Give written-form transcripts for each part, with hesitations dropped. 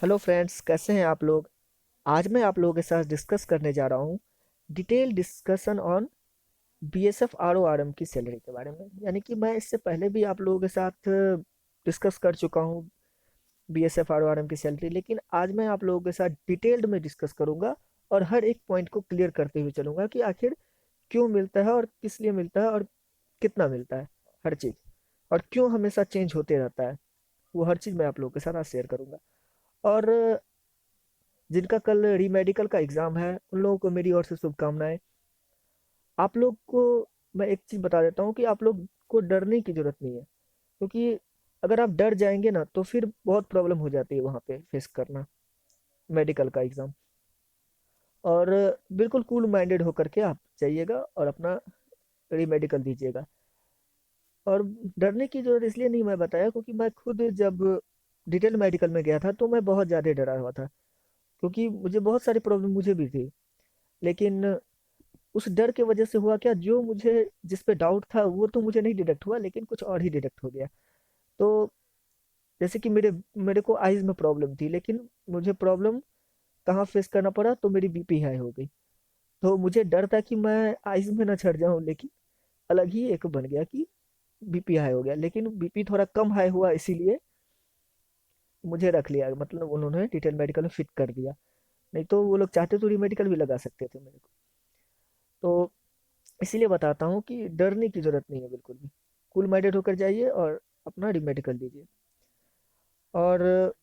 Hello friends, कैसे हैं आप लोग। आज मैं आप लोगों के साथ डिस्कस करने जा रहा हूँ डिटेल डिस्कशन ऑन बीएसएफ आरओआरएम की सैलरी के बारे में। यानी कि मैं इससे पहले भी आप लोगों के साथ डिस्कस कर चुका हूँ बीएसएफ आरओआरएम की सैलरी, लेकिन आज मैं आप लोगों के साथ डिटेल्ड में डिस्कस करूंगा और हर एक पॉइंट को क्लियर करते हुए चलूंगा कि आखिर क्यों मिलता है और किस लिए मिलता है और कितना मिलता है, हर चीज़, और क्यों हमेशा चेंज होते रहता है। वो हर चीज़ मैं आप लोगों के साथ आज शेयर करूंगा। और जिनका कल री मेडिकल का एग्ज़ाम है उन लोगों को मेरी ओर से शुभकामनाएं। आप लोग को मैं एक चीज़ बता देता हूँ कि आप लोग को डरने की ज़रूरत नहीं है, क्योंकि अगर आप डर जाएंगे ना तो फिर बहुत प्रॉब्लम हो जाती है वहाँ पे फेस करना मेडिकल का एग्ज़ाम। और बिल्कुल कूल माइंडेड होकर के आप जाइएगा और अपना री मेडिकल दीजिएगा। और डरने की ज़रूरत इसलिए नहीं मैं बताया क्योंकि मैं खुद जब डिटेल मेडिकल में गया था तो मैं बहुत ज़्यादा डरा हुआ था, क्योंकि मुझे बहुत सारी प्रॉब्लम मुझे भी थी। लेकिन उस डर के वजह से हुआ क्या, जो मुझे जिस पे डाउट था वो तो मुझे नहीं डिटेक्ट हुआ, लेकिन कुछ और ही डिटेक्ट हो गया। तो जैसे कि मेरे मेरे को आइज में प्रॉब्लम थी, लेकिन मुझे प्रॉब्लम कहाँ फेस करना पड़ा, तो मेरी बीपी हाई हो गई। तो मुझे डर था कि मैं आइज में ना चढ़ जाऊं, लेकिन अलग ही एक बन गया कि बीपी हाई हो गया। लेकिन बीपी थोड़ा कम हाई हुआ, इसीलिए मुझे रख लिया, मतलब उन्होंने डिटेल मेडिकल में फिट कर दिया। नहीं तो वो लोग चाहते तो मेडिकल भी लगा सकते थे मेरे को। तो इसीलिए बताता हूँ कि डरने की ज़रूरत नहीं है बिल्कुल भी। कूल माइंडेड होकर जाइए और अपना रीमेडिकल दीजिए। और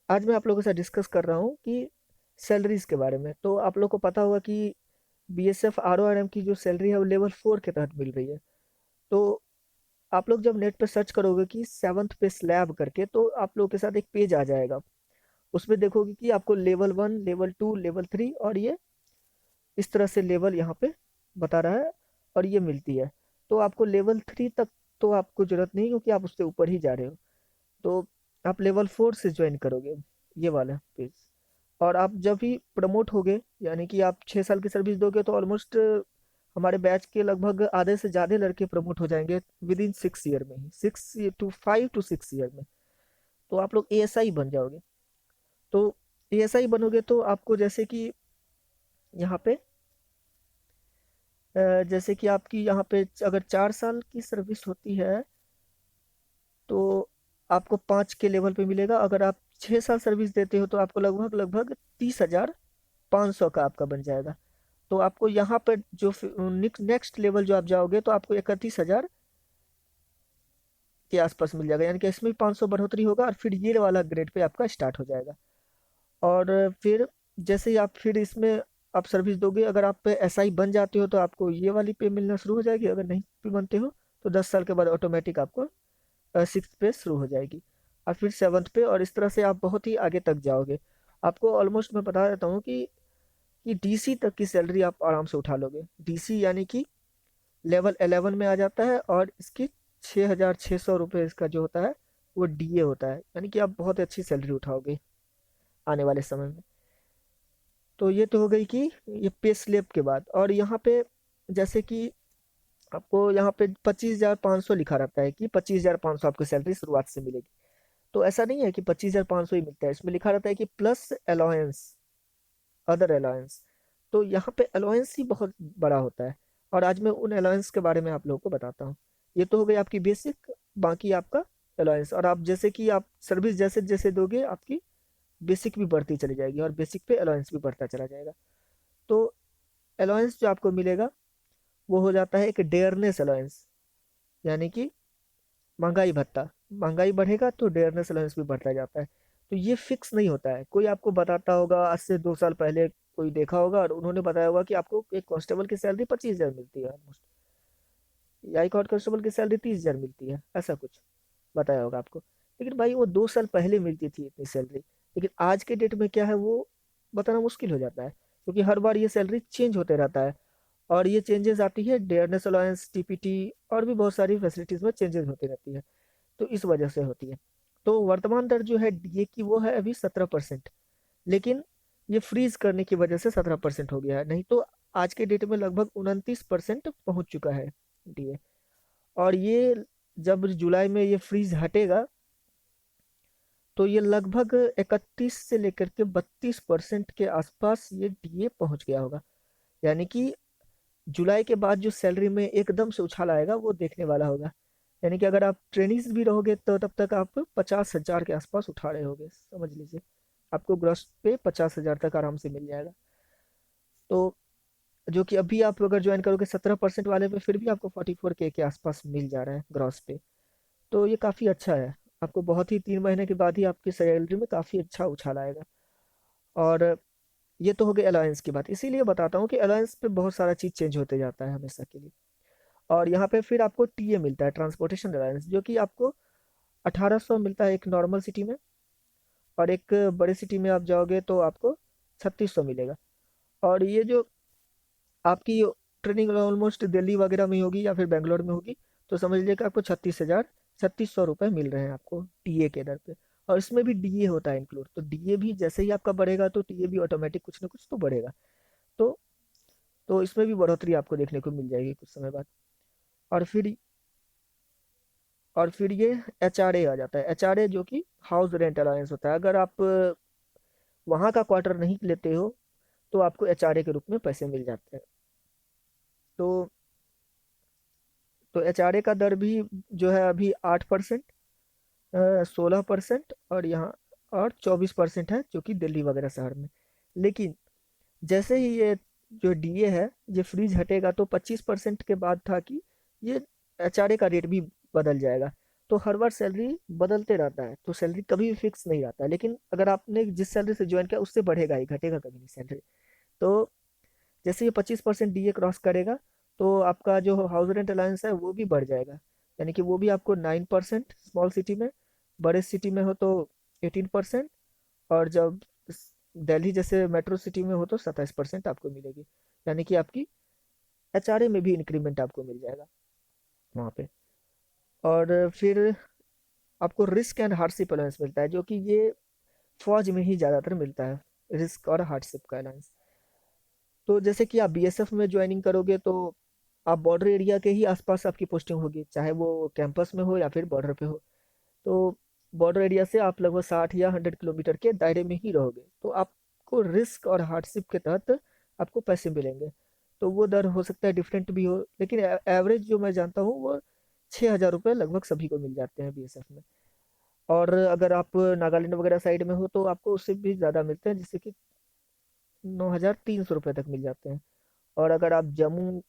आज मैं आप लोगों के साथ डिस्कस कर रहा हूँ कि सैलरीज के बारे में। तो आप लोग को पता होगा कि बीएसएफ आरओआरएम की जो सैलरी है वो लेवल 4 के तहत मिल रही है। तो आप लोग जब नेट पर सर्च करोगे कि सेवन्थ पे स्लैब करके, तो आप लोगों के साथ एक पेज आ जाएगा। उसमें देखोगे कि आपको लेवल 1, लेवल 2, लेवल 3 और ये इस तरह से लेवल यहाँ पे बता रहा है, और ये मिलती है। तो आपको लेवल 3 तक तो आपको जरूरत नहीं, क्योंकि आप उससे ऊपर ही जा रहे हो। तो आप लेवल 4 से ज्वाइन करोगे, ये वाला पेज। और आप जब भी प्रमोट होगे, यानी कि आप 6 साल की सर्विस दोगे, तो ऑलमोस्ट हमारे बैच के लगभग आधे से ज़्यादा लड़के प्रमोट हो जाएंगे विद इन 6 ईयर में ही, 5 to 6 ईयर में। तो आप लोग एएसआई बन जाओगे। तो एएसआई बनोगे तो आपको जैसे कि यहाँ पे जैसे कि आपकी यहाँ पे अगर 4 साल की सर्विस होती है तो आपको 5 के लेवल पे मिलेगा। अगर आप 6 साल सर्विस देते हो तो आपको लगभग लगभग 30,500 का आपका बन जाएगा। तो आपको यहाँ पर जो नेक्स्ट लेवल जो आप जाओगे तो आपको 31,000 के आसपास मिल जाएगा, यानी कि इसमें 500 बढ़ोतरी होगा और फिर ये वाला ग्रेड पे आपका स्टार्ट हो जाएगा। और फिर जैसे ही आप फिर इसमें आप सर्विस दोगे, अगर आप एसआई बन जाते हो तो आपको ये वाली पे मिलना शुरू हो जाएगी। अगर नहीं भी बनते हो तो 10 साल के बाद ऑटोमेटिक आपको 6th पे शुरू हो जाएगी, और फिर 7th पे, और इस तरह से आप बहुत ही आगे तक जाओगे। आपको ऑलमोस्ट मैं बता देता हूँ कि डीसी तक की सैलरी आप आराम से उठा लोगे। डीसी यानी कि लेवल 11 में आ जाता है, और इसकी 6,600 रुपये इसका जो होता है वो डीए होता है। यानी कि आप बहुत अच्छी सैलरी उठाओगे आने वाले समय में। तो ये तो हो गई कि ये पे स्लिप के बाद। और यहाँ पे जैसे कि आपको यहाँ पे 25,500 लिखा रहता है कि 25,500 आपको सैलरी शुरुआत से मिलेगी। तो ऐसा नहीं है कि 25,500 ही मिलता है, इसमें लिखा रहता है कि प्लस अलाउंस, अदर अलाउंस। तो यहाँ पे अलाउंस ही बहुत बड़ा होता है, और आज मैं उन अलाउंस के बारे में आप लोगों को बताता हूँ। ये तो हो गई आपकी बेसिक, बाकी आपका अलाउंस। और आप जैसे कि आप सर्विस जैसे जैसे दोगे, आपकी बेसिक भी बढ़ती चली जाएगी और बेसिक पे अलाउंस भी बढ़ता चला जाएगा। तो अलाउंस जो आपको मिलेगा वो हो जाता है एक डेयरनेस अलाउंस, यानी कि महंगाई भत्ता। महंगाई बढ़ेगा तो डेयरनेस अलाउंस भी बढ़ता जाता है। तो ये फिक्स नहीं होता है, कोई आपको बताता होगा आज से 2 साल पहले, कोई देखा होगा और उन्होंने बताया होगा कि आपको एक कांस्टेबल की सैलरी 25,000 मिलती है ऑलमोस्ट, या एक और कांस्टेबल की सैलरी 30,000 मिलती है, ऐसा कुछ बताया होगा आपको। लेकिन भाई वो 2 साल पहले मिलती थी इतनी सैलरी, लेकिन आज के डेट में क्या है वो बताना मुश्किल हो जाता है, क्योंकि हर बार ये सैलरी चेंज होते रहता है। और ये चेंजेस आती है डेयरनेस अलाउंस, टीपीटी, और भी बहुत सारी फैसिलिटीज में चेंजेस होती रहती है। तो इस वजह से होती है। तो वर्तमान दर जो है डीए की वो है अभी 17%। लेकिन ये फ्रीज करने की वजह से 17% हो गया है, नहीं तो आज के डेट में लगभग 29% पहुंच चुका है डीए। और ये जब जुलाई में ये फ्रीज हटेगा तो ये लगभग 31 से लेकर के 32% के आसपास ये डीए पहुंच गया होगा। यानी कि जुलाई के बाद जो सैलरी में एकदम से उछाल आएगा वो देखने वाला होगा। यानी कि अगर आप ट्रेनिंग्स भी रहोगे तो तब तक आप 50,000 के आसपास उठा रहे होगे, समझ लीजिए। आपको ग्रॉस पे 50,000 तक आराम से मिल जाएगा। तो जो कि अभी आप अगर ज्वाइन करोगे 17% वाले पे, फिर भी आपको 44K के आसपास मिल जा रहा है ग्रॉस पे। तो ये काफ़ी अच्छा है। आपको बहुत ही 3 महीने के बाद ही आपकी सैलरी में काफ़ी अच्छा उछाल आएगा। और ये तो हो गई अलायंस की बात, इसीलिए बताता हूँ कि अलायंस पे बहुत सारा चीज़ चेंज होते जाता है हमेशा के लिए। और यहाँ पे फिर आपको टीए मिलता है, ट्रांसपोर्टेशन अलायंस, जो कि आपको 1800 मिलता है एक नॉर्मल सिटी में। और एक बड़े सिटी में आप जाओगे तो आपको 3600 मिलेगा। और ये जो आपकी ट्रेनिंग ऑलमोस्ट दिल्ली वगैरह में होगी या फिर बेंगलोर में होगी, तो समझ लीजिए कि आपको 36,000 रुपये मिल रहे हैं आपको टीए के दर पे। और इसमें भी डीए होता है इंक्लूड, तो डीए भी जैसे ही आपका बढ़ेगा तो टीए भी ऑटोमेटिक कुछ ना कुछ तो बढ़ेगा। तो तो इसमें भी बढ़ोतरी आपको देखने को मिल जाएगी कुछ समय बाद। और फिर ये एचआरए आ जाता है। एचआरए जो कि हाउस रेंट अलाउंस होता है। अगर आप वहाँ का क्वार्टर नहीं लेते हो तो आपको एचआरए के रूप में पैसे मिल जाते हैं। तो एचआरए का दर भी जो है अभी 8%, 16% और यहाँ और 24% है, जो कि दिल्ली वगैरह शहर में। लेकिन जैसे ही ये जो डीए है ये फ्रीज हटेगा तो 25% के बाद था कि ये एचआरए का रेट भी बदल जाएगा। तो हर बार सैलरी बदलते रहता है, तो सैलरी कभी भी फिक्स नहीं रहता है। लेकिन अगर आपने जिस सैलरी से ज्वाइन किया उससे बढ़ेगा ही, घटेगा कभी नहीं सैलरी। तो जैसे ये 25% डीए क्रॉस करेगा तो आपका जो हाउस रेंट अलाउंस है वो भी बढ़ जाएगा। यानी कि वो भी आपको 9% स्मॉल सिटी में, बड़े सिटी में हो तो 18%, और जब दिल्ली जैसे मेट्रो सिटी में हो तो 27% आपको मिलेगी। यानी कि आपकी एचआरए में भी इंक्रीमेंट आपको मिल जाएगा वहाँ पे। और फिर आपको रिस्क एंड हार्डशिप अलाउंस मिलता है, जो कि ये फौज में ही ज़्यादातर मिलता है, रिस्क और हार्डशिप का अलाउंस। तो जैसे कि आप बीएसएफ में ज्वाइनिंग करोगे तो आप बॉर्डर एरिया के ही आसपास आपकी पोस्टिंग होगी, चाहे वो कैंपस में हो या फिर बॉर्डर पे हो। तो बॉर्डर एरिया से आप लगभग 60 या 100 किलोमीटर के दायरे में ही रहोगे, तो आपको रिस्क और हार्डशिप के तहत आपको पैसे मिलेंगे। तो वो दर हो सकता है डिफरेंट भी हो, लेकिन एवरेज जो मैं जानता हूँ वो 6,000 रुपये लगभग सभी को मिल जाते हैं बीएसएफ में। और अगर आप नागालैंड वगैरह साइड में हो तो आपको उससे भी ज़्यादा मिलते हैं, जैसे कि 9,300 रुपये तक मिल जाते हैं। और अगर आप जम्मू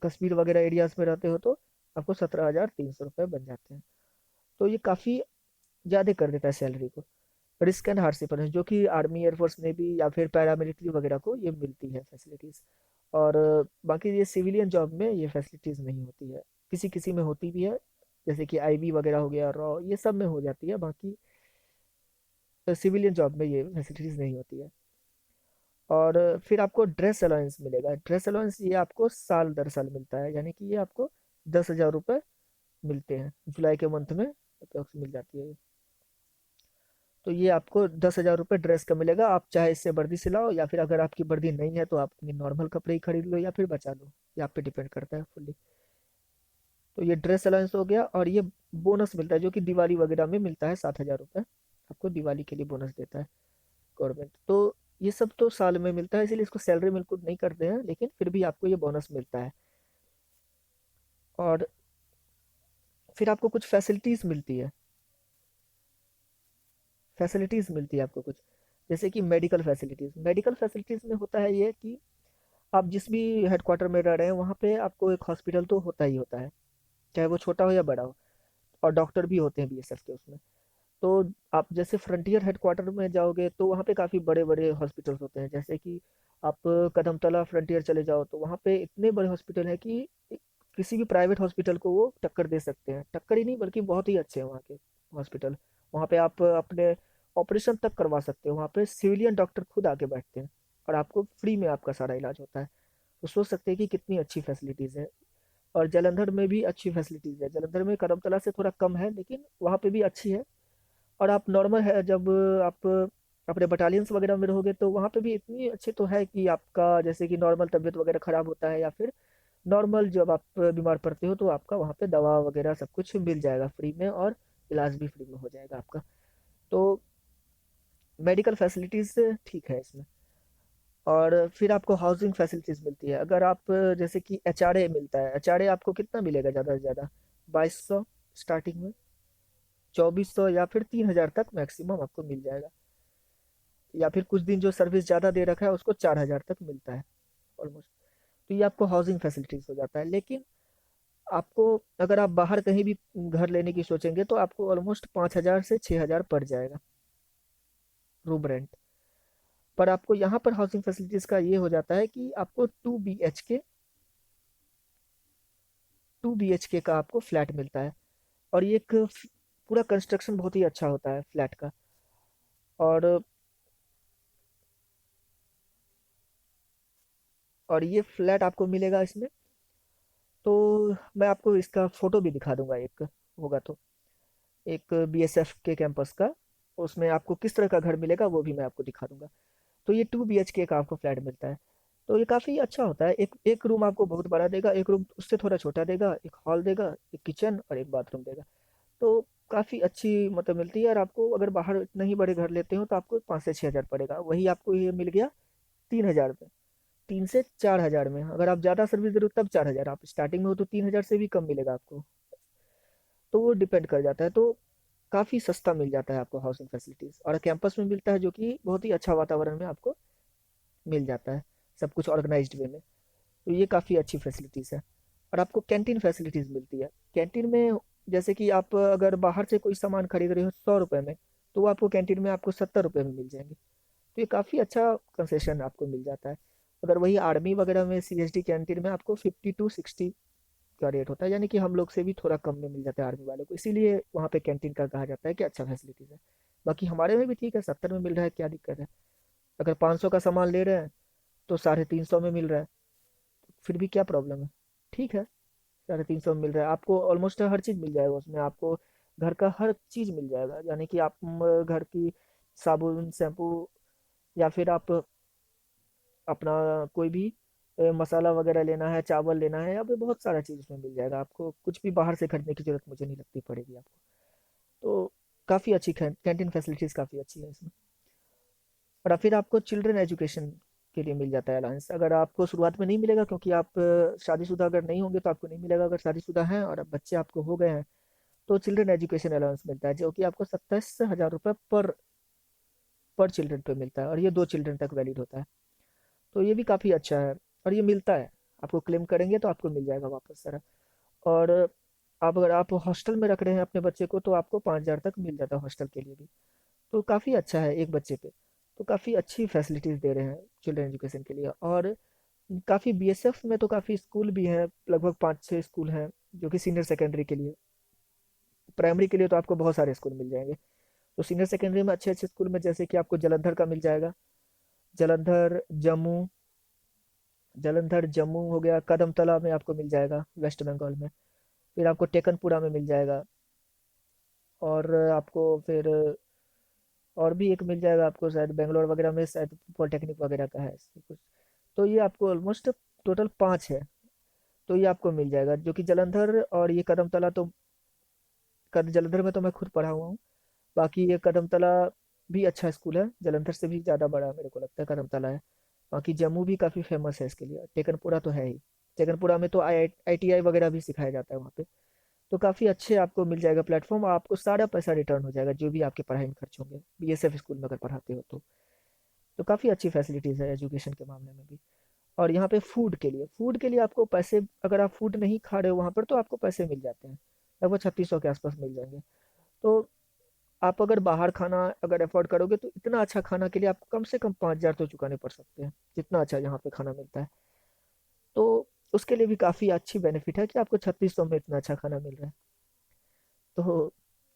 कश्मीर वगैरह एरियाज में रहते हो तो आपको 17,300 रुपये बन जाते हैं। तो ये काफ़ी ज़्यादा कर देता है सैलरी को। रिस्क एंड हार्डशिप जो कि आर्मी, एयरफोर्स, नेवी या फिर पैरामिलिट्री वगैरह को ये मिलती है फैसिलिटीज़। और बाकी ये सिविलियन जॉब में ये फैसिलिटीज़ नहीं होती है। किसी किसी में होती भी है, जैसे कि आईबी वगैरह हो गया, रॉ, ये सब में हो जाती है। बाकी सिविलियन जॉब में ये फैसिलिटीज़ नहीं होती है। और फिर आपको ड्रेस अलाउंस मिलेगा। ड्रेस अलाउंस ये आपको साल दर साल मिलता है, यानी कि ये आपको 10,000 रुपये मिलते हैं, जुलाई के मंथ में अप्रोक्स मिल जाती है ये। तो ये आपको 10,000 रुपये ड्रेस का मिलेगा। आप चाहे इससे वर्दी सिलाओ, या फिर अगर आपकी वर्दी नहीं है तो आप अपनी नॉर्मल कपड़े ही खरीद लो या फिर बचा लो, ये आप पे डिपेंड करता है फुल्ली। तो ये ड्रेस अलाउंस हो गया। और ये बोनस मिलता है जो कि दिवाली वगैरह में मिलता है, 7,000 रुपये आपको दिवाली के लिए बोनस देता है गवर्नमेंट। तो ये सब तो साल में मिलता है, इसीलिए इसको सैलरी में इंक्लूड नहीं करते हैं, लेकिन फिर भी आपको ये बोनस मिलता है। और फिर आपको कुछ फैसिलिटीज़ मिलती है आपको कुछ, जैसे कि मेडिकल फैसिलिटीज़ में होता है ये कि आप जिस भी हेडक्वार्टर में रह रहे हैं वहाँ पे आपको एक हॉस्पिटल तो होता ही होता है, चाहे वो छोटा हो या बड़ा हो। और डॉक्टर भी होते हैं बीएसएफ के उसमें। तो आप जैसे फ्रंटियर हेडक्वार्टर में जाओगे तो वहाँ पे काफ़ी बड़े बड़े हॉस्पिटल्स होते हैं, जैसे कि आप कदमतला फ्रंटियर चले जाओ तो वहाँ पे इतने बड़े हॉस्पिटल हैं कि किसी भी प्राइवेट हॉस्पिटल को वो टक्कर दे सकते हैं। टक्कर ही नहीं बल्कि बहुत ही अच्छे हैं वहाँ के हॉस्पिटल। वहाँ पे आप अपने ऑपरेशन तक करवा सकते हो, वहाँ पे सिविलियन डॉक्टर खुद आके बैठते हैं और आपको फ्री में आपका सारा इलाज होता है। तो सोच सकते हैं कि कितनी अच्छी फैसिलिटीज़ है। और जालंधर में भी अच्छी फैसिलिटीज़ है। जालंधर में करमतला से थोड़ा कम है, लेकिन वहाँ पे भी अच्छी है। और आप नॉर्मल है जब आप अपने बटालियंस वगैरह में रहोगे तो वहाँ पे भी इतनी अच्छी तो है कि आपका जैसे कि नॉर्मल तबीयत वगैरह ख़राब होता है या फिर नॉर्मल जब आप बीमार पड़ते हो तो आपका वहाँ पे दवा वगैरह सब कुछ मिल जाएगा फ्री में, और इलाज भी फ्री में हो जाएगा आपका। तो मेडिकल फैसिलिटीज़ ठीक है इसमें। और फिर आपको हाउसिंग फैसिलिटीज़ मिलती है। अगर आप जैसे कि एचआरए मिलता है, एचआरए आपको कितना मिलेगा ज़्यादा से ज़्यादा? 2200 स्टार्टिंग में, 2400 या फिर 3000 तक मैक्सिमम आपको मिल जाएगा। या फिर कुछ दिन जो सर्विस ज़्यादा दे रखा है उसको 4000 तक मिलता है ऑलमोस्ट। तो ये आपको हाउसिंग फैसिलिटीज़ हो जाता है। लेकिन आपको अगर आप बाहर कहीं भी घर लेने की सोचेंगे तो आपको ऑलमोस्ट 5000 से 6000 पड़ जाएगा रूम रेंट। पर आपको यहाँ पर हाउसिंग फैसिलिटीज़ का ये हो जाता है कि आपको 2 BHK का आपको फ्लैट मिलता है। और ये एक पूरा कंस्ट्रक्शन बहुत ही अच्छा होता है फ्लैट का। और और ये फ्लैट आपको मिलेगा इसमें। तो मैं आपको इसका फ़ोटो भी दिखा दूंगा, एक होगा तो, एक बीएसएफ के कैंपस का। उसमें आपको किस तरह का घर मिलेगा वो भी मैं आपको दिखा दूंगा। तो ये 2 BHK का आपको फ्लैट मिलता है। तो ये काफ़ी अच्छा होता है। एक एक रूम आपको बहुत बड़ा देगा, एक रूम उससे थोड़ा छोटा देगा, एक हॉल देगा, एक किचन और एक बाथरूम देगा। तो काफ़ी अच्छी मतलब मिलती है। और आपको अगर बाहर इतना ही बड़े घर लेते हो तो आपको 5 से 6 हज़ार पड़ेगा। वही आपको ये मिल गया 3000 में, 3 से 4 हज़ार में। अगर आप ज़्यादा सर्विस दे रहे हो तब 4000, आप स्टार्टिंग में हो तो 3000 से भी कम मिलेगा आपको। तो वो डिपेंड कर जाता है। तो काफ़ी सस्ता मिल जाता है आपको हाउसिंग फैसिलिटीज़, और कैंपस में मिलता है जो कि बहुत ही अच्छा वातावरण में आपको मिल जाता है, सब कुछ ऑर्गेनाइज्ड वे में। तो ये काफ़ी अच्छी फैसिलिटीज़ है। और आपको कैंटीन फैसिलिटीज़ मिलती है। कैंटीन में जैसे कि आप अगर बाहर से कोई सामान खरीद रहे हो 100 रुपये में, तो वो आपको कैंटीन में आपको 70 रुपये में मिल जाएंगे। तो ये काफ़ी अच्छा कंसेशन आपको मिल जाता है। अगर वही आर्मी वगैरह में सीएसडी कैंटीन में आपको 50 to 60 का रेट होता है, यानी कि हम लोग से भी थोड़ा कम में मिल जाता है आर्मी वालों को। इसीलिए वहाँ पे कैंटीन का कहा जाता है कि अच्छा फैसिलिटीज़ है। बाकी हमारे में भी ठीक है, 70 में मिल रहा है, क्या दिक्कत है? अगर 500 का सामान ले रहे हैं तो 350 में मिल रहा है, फिर भी क्या प्रॉब्लम है? ठीक है, 350 में मिल रहा है आपको, ऑलमोस्ट हर चीज़ मिल जाएगा उसमें आपको। घर का हर चीज़ मिल जाएगा, यानी कि आप घर की साबुन, शैम्पू, या फिर आप अपना कोई भी मसाला वगैरह लेना है, चावल लेना है, या फिर बहुत सारा चीज़ उसमें मिल जाएगा आपको। कुछ भी बाहर से खरीदने की ज़रूरत मुझे नहीं लगती पड़ेगी आपको। तो काफ़ी अच्छी कैंटीन फैसिलिटीज़ काफ़ी अच्छी है इसमें। और फिर आपको चिल्ड्रन एजुकेशन के लिए मिल जाता है अलाउंस। अगर आपको शुरुआत में नहीं मिलेगा क्योंकि आप शादीशुदा अगर नहीं होंगे तो आपको नहीं मिलेगा। अगर शादीशुदा हैं और अब बच्चे आपको हो गए हैं तो चिल्ड्रन एजुकेशन अलाउंस मिलता है, जो कि आपको 27,000 रुपये पर पर चिल्ड्रन पे मिलता है। और ये 2 चिल्ड्रन तक वैलिड होता है। तो ये भी काफ़ी अच्छा है। और ये मिलता है, आपको क्लेम करेंगे तो आपको मिल जाएगा वापस सारा। और आप अगर आप हॉस्टल में रख रहे हैं अपने बच्चे को तो आपको 5000 तक मिल जाता है हॉस्टल के लिए भी। तो काफ़ी अच्छा है एक बच्चे पे। तो काफ़ी अच्छी फैसिलिटीज़ दे रहे हैं चिल्ड्रन एजुकेशन के लिए। और काफ़ी बीएसएफ में तो काफ़ी स्कूल भी हैं, लगभग 5-6 स्कूल हैं जो कि सीनियर सेकेंडरी के लिए। प्राइमरी के लिए तो आपको बहुत सारे स्कूल मिल जाएंगे। तो सीनियर सेकेंडरी में अच्छे अच्छे स्कूल में जैसे कि आपको जलंधर का मिल जाएगा। जलंधर, जम्मू, जलंधर जम्मू हो गया। कदमतला में आपको मिल जाएगा वेस्ट बंगाल में। फिर आपको टेकनपुरा में मिल जाएगा। और आपको फिर और भी एक मिल जाएगा आपको, शायद बेंगलोर वगैरह में शायद पॉलिटेक्निक वगैरह का है ऐसे कुछ। तो ये आपको ऑलमोस्ट टोटल 5 है। तो ये आपको मिल जाएगा, जो कि जलंधर और ये कदमतला तो, कद जलंधर में तो मैं खुद पढ़ा हुआ हूँ। बाकी ये कदमतला भी अच्छा स्कूल है, जलंधर से भी ज़्यादा बड़ा मेरे को लगता है कदमतला है। बाकी जम्मू भी काफ़ी फेमस है इसके लिए, टेकनपुरा तो है ही। टेकनपुरा में तो IITI वगैरह भी सिखाया जाता है वहाँ पे। तो काफ़ी अच्छे आपको मिल जाएगा प्लेटफॉर्म, आपको सारा पैसा रिटर्न हो जाएगा जो भी आपके पढ़ाई में खर्च होंगे बीएसएफ स्कूल में अगर पढ़ाते हो तो। तो काफ़ी अच्छी फैसिलिटीज़ है एजुकेशन के मामले में भी। और यहाँ पे फूड के लिए आपको पैसे, अगर आप फूड नहीं खा रहे हो वहाँ पर तो आपको पैसे मिल जाते हैं, लगभग 3600 के आसपास मिल जाएंगे। तो आप अगर बाहर खाना अगर अफोर्ड करोगे तो इतना अच्छा खाना के लिए आपको कम से कम 5000 तो चुकाने पड़ सकते हैं, जितना अच्छा यहाँ पे खाना मिलता है। तो उसके लिए भी काफ़ी अच्छी बेनिफिट है कि आपको 3600 में इतना अच्छा खाना मिल रहा है। तो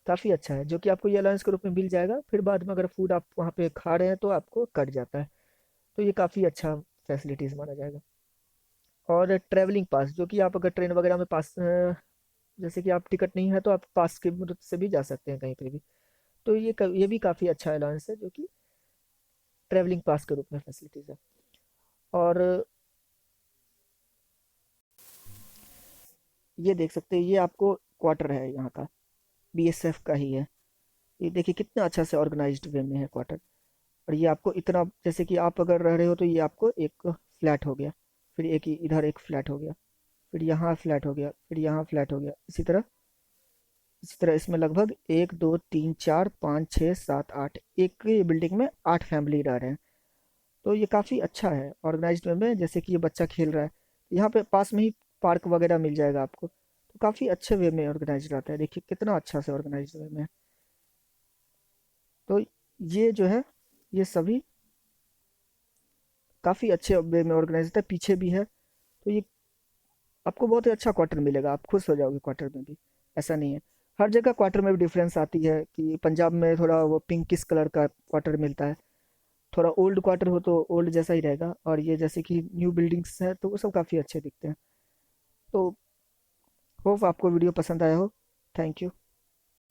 काफ़ी अच्छा है, जो कि आपको ये अलाउंस के रूप में मिल जाएगा। फिर बाद में अगर फूड आप वहाँ पे खा रहे हैं तो आपको कट जाता है। तो ये काफ़ी अच्छा फैसिलिटीज़ माना जाएगा। और ट्रैवलिंग पास, जो कि आप अगर ट्रेन वगैरह में पास, जैसे कि आप टिकट नहीं है तो आप पास की मदद से भी जा सकते हैं कहीं पे भी। तो ये भी काफ़ी अच्छा अलाउंस है, जो कि ट्रैवलिंग पास के रूप में फैसिलिटीज़ है। और ये देख सकते हैं, ये आपको क्वार्टर है यहाँ का, बीएसएफ का ही है। ये देखिए कितना अच्छा से ऑर्गेनाइज्ड वे में है क्वार्टर। और ये आपको इतना, जैसे कि आप अगर रह रहे हो तो ये आपको एक फ्लैट हो गया, फिर एक इधर एक फ्लैट हो गया, फिर यहाँ फ्लैट हो गया, फिर यहाँ फ्लैट हो गया, इसी तरह इसमें लगभग 1 2 3 4 5 6 7 8, एक ही बिल्डिंग में 8 फैमिली रह रहे हैं। तो ये काफ़ी अच्छा है ऑर्गेनाइज्ड वे में। जैसे कि ये बच्चा खेल रहा है, यहाँ पे पास में ही पार्क वगैरह मिल जाएगा आपको, तो काफ़ी अच्छे वे में ऑर्गेनाइज रहता है। देखिए कितना अच्छा से ऑर्गेनाइज वे में है। तो ये जो है, ये सभी काफ़ी अच्छे वे में ऑर्गेनाइज होता है। पीछे भी है, तो ये आपको बहुत ही अच्छा क्वार्टर मिलेगा, आप खुश हो जाओगे क्वार्टर में भी। ऐसा नहीं है, हर जगह क्वार्टर में भी डिफरेंस आती है कि पंजाब में थोड़ा वो पिंकिश कलर का क्वार्टर मिलता है, थोड़ा ओल्ड क्वार्टर हो तो ओल्ड जैसा ही रहेगा, और ये जैसे कि न्यू बिल्डिंग्स है तो वो सब काफ़ी अच्छे दिखते हैं। तो होप आपको वीडियो पसंद आया हो। Thank you.